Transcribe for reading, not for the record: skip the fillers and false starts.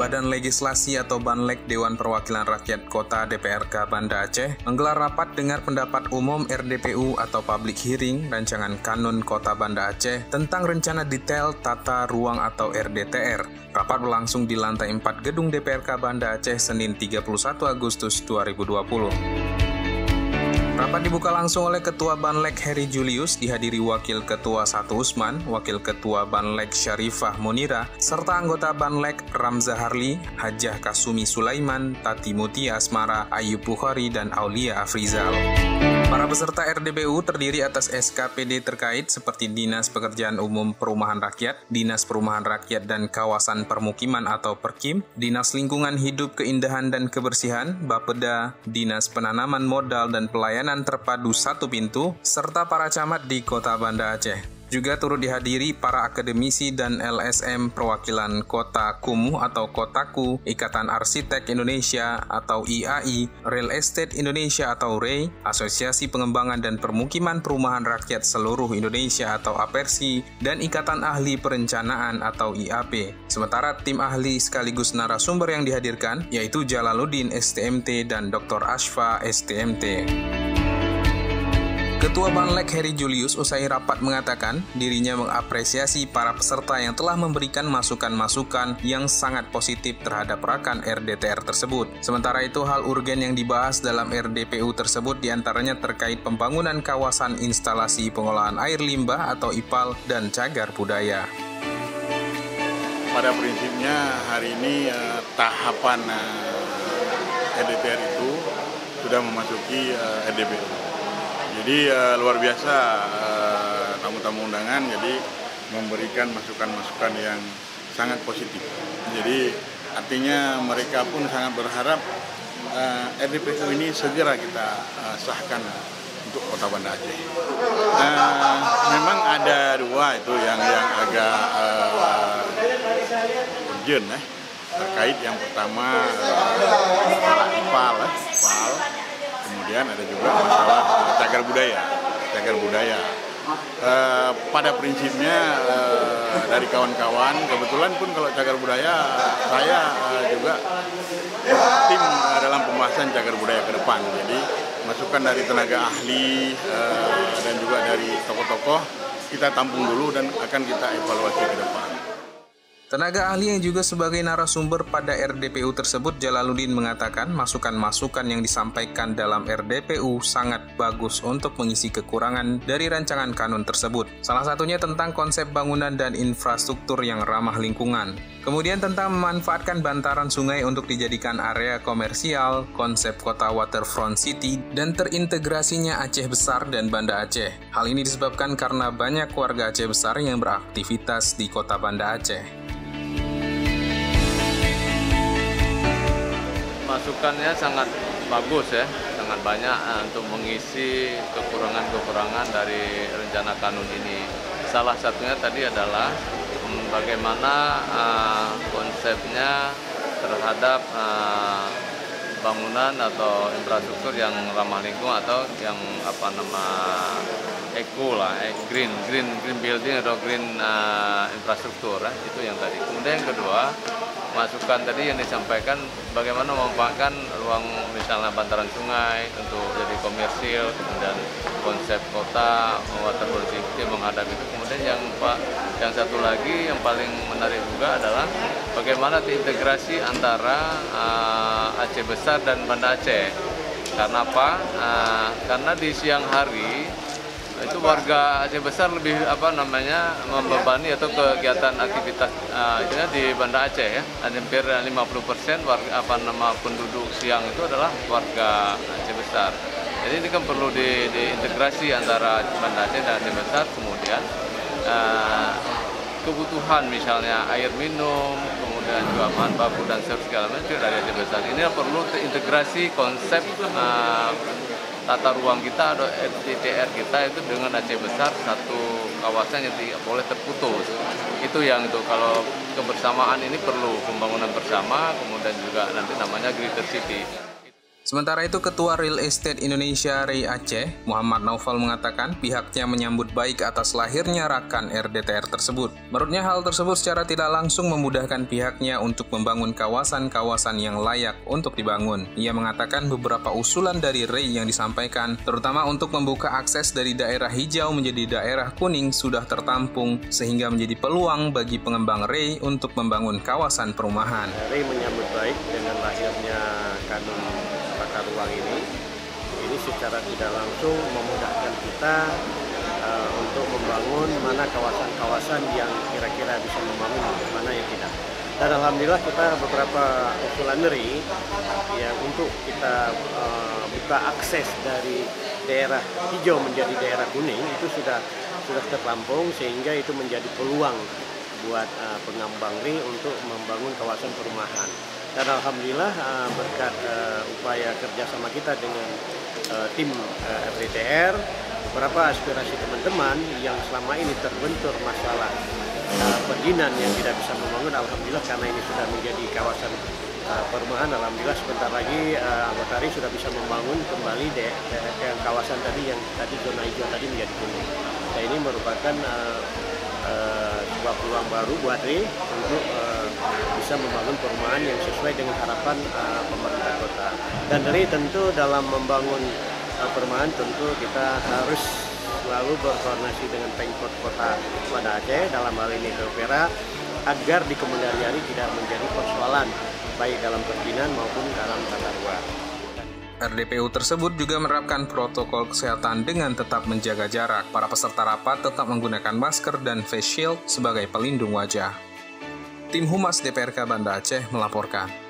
Badan Legislasi atau Banlek Dewan Perwakilan Rakyat Kota DPRK Banda Aceh menggelar rapat dengar pendapat umum RDPU atau Public Hearing Rancangan Kanun Kota Banda Aceh tentang rencana detail tata ruang atau RDTR. Rapat berlangsung di lantai 4 gedung DPRK Banda Aceh Senin 31 Agustus 2020. Rapat dibuka langsung oleh Ketua Banlek Heri Julius, dihadiri Wakil Ketua 1 Usman, Wakil Ketua Banlek Syarifah Munira, serta anggota Banlek Ramza Harli, Hajah Kasumi Sulaiman, Tati Mutia Asmara, Ayub Bukhari, dan Aulia Afrizal. Para peserta RDPU terdiri atas SKPD terkait seperti Dinas Pekerjaan Umum Perumahan Rakyat, Dinas Perumahan Rakyat dan Kawasan Permukiman atau Perkim, Dinas Lingkungan Hidup Keindahan dan Kebersihan, Bapeda, Dinas Penanaman Modal dan Pelayanan Terpadu Satu Pintu, serta para camat di Kota Banda Aceh. Juga turut dihadiri para akademisi dan LSM perwakilan Kota Kumuh atau Kotaku, Ikatan Arsitek Indonesia atau IAI, Real Estate Indonesia atau REI, Asosiasi Pengembangan dan Permukiman Perumahan Rakyat Seluruh Indonesia atau APERSI, dan Ikatan Ahli Perencanaan atau IAP. Sementara tim ahli sekaligus narasumber yang dihadirkan yaitu Jalaluddin STMT dan Dr. Ashfa STMT. Ketua Banlek Heri Julius usai rapat mengatakan dirinya mengapresiasi para peserta yang telah memberikan masukan-masukan yang sangat positif terhadap rakan RDTR tersebut. Sementara itu, hal urgen yang dibahas dalam RDPU tersebut diantaranya terkait pembangunan kawasan instalasi pengolahan air limbah atau IPAL dan cagar budaya. Pada prinsipnya hari ini tahapan RDTR itu sudah memasuki RDPU. Jadi luar biasa tamu-tamu undangan jadi memberikan masukan-masukan yang sangat positif. Jadi artinya mereka pun sangat berharap RDPU ini segera kita sahkan untuk Kota Banda Aceh. Memang ada dua itu yang agak urgent terkait yang pertama IPAL. Kemudian ada juga masalah cagar budaya. Pada prinsipnya dari kawan-kawan, kebetulan pun kalau cagar budaya, saya juga tim dalam pembahasan cagar budaya ke depan. Jadi masukan dari tenaga ahli dan juga dari tokoh-tokoh kita tampung dulu dan akan kita evaluasi ke depan. Tenaga ahli yang juga sebagai narasumber pada RDPU tersebut, Jalaluddin mengatakan masukan-masukan yang disampaikan dalam RDPU sangat bagus untuk mengisi kekurangan dari rancangan kanun tersebut. Salah satunya tentang konsep bangunan dan infrastruktur yang ramah lingkungan. Kemudian tentang memanfaatkan bantaran sungai untuk dijadikan area komersial, konsep kota waterfront city, dan terintegrasinya Aceh Besar dan Banda Aceh. Hal ini disebabkan karena banyak warga Aceh Besar yang beraktivitas di kota Banda Aceh. Masukannya sangat bagus ya, sangat banyak untuk mengisi kekurangan-kekurangan dari rencana kanun ini. Salah satunya tadi adalah bagaimana konsepnya terhadap bangunan atau infrastruktur yang ramah lingkungan atau yang eco lah, green building atau green infrastruktur itu yang tadi. Kemudian yang kedua, masukan tadi yang disampaikan bagaimana memanfaatkan ruang misalnya bantaran sungai untuk jadi komersil, kemudian konsep kota waterfront city menghadap itu. Kemudian yang satu lagi yang paling menarik juga adalah bagaimana integrasi antara Aceh Besar dan Banda Aceh. Karena apa? Karena di siang hari itu warga Aceh Besar lebih membebani atau kegiatan aktivitas di Banda Aceh ya. Hampir 50% warga penduduk siang itu adalah warga Aceh Besar. Jadi ini kan perlu diintegrasi antara Banda Aceh dan Aceh Besar. Kemudian kebutuhan misalnya air minum, kemudian juga bahan baku dan segala macam dari Aceh Besar. Ini perlu terintegrasi konsep tata ruang kita atau RDTR kita itu dengan Aceh Besar satu kawasan yang tidak boleh terputus. Itu yang itu kalau kebersamaan ini perlu pembangunan bersama, kemudian juga nanti namanya Greater City. Sementara itu, Ketua Real Estate Indonesia REI Aceh, Muhammad Naufal mengatakan pihaknya menyambut baik atas lahirnya Rakan RDTR tersebut. Menurutnya hal tersebut secara tidak langsung memudahkan pihaknya untuk membangun kawasan-kawasan yang layak untuk dibangun. Ia mengatakan beberapa usulan dari REI yang disampaikan, terutama untuk membuka akses dari daerah hijau menjadi daerah kuning sudah tertampung, sehingga menjadi peluang bagi pengembang REI untuk membangun kawasan perumahan. REI menyambut baik dengan lahirnya kanun tata ruang ini secara tidak langsung memudahkan kita untuk membangun mana kawasan-kawasan yang kira-kira bisa membangun, mana yang tidak. Dan alhamdulillah kita beberapa usulan REI yang untuk kita buka akses dari daerah hijau menjadi daerah kuning itu sudah tertampung, sehingga itu menjadi peluang buat pengembang REI untuk membangun kawasan perumahan. Dan alhamdulillah berkat upaya kerjasama kita dengan tim RDTR, beberapa aspirasi teman-teman yang selama ini terbentur masalah perizinan yang tidak bisa membangun, alhamdulillah karena ini sudah menjadi kawasan perumahan, alhamdulillah sebentar lagi anggota REI sudah bisa membangun kembali kawasan tadi yang tadi zona hijau tadi menjadi kuning. Nah, ini merupakan sebuah peluang baru buat REI untuk bisa membangun perumahan yang sesuai dengan harapan pemerintah kota. Dan REI tentu dalam membangun perumahan tentu kita harus selalu berkoordinasi dengan Pemkot Kota Banda Aceh, dalam hal ini PUPera, agar di kemudian hari tidak menjadi persoalan baik dalam perizinan maupun dalam tata ruang. RDPU tersebut juga menerapkan protokol kesehatan dengan tetap menjaga jarak. Para peserta rapat tetap menggunakan masker dan face shield sebagai pelindung wajah. Tim Humas DPRK Banda Aceh melaporkan.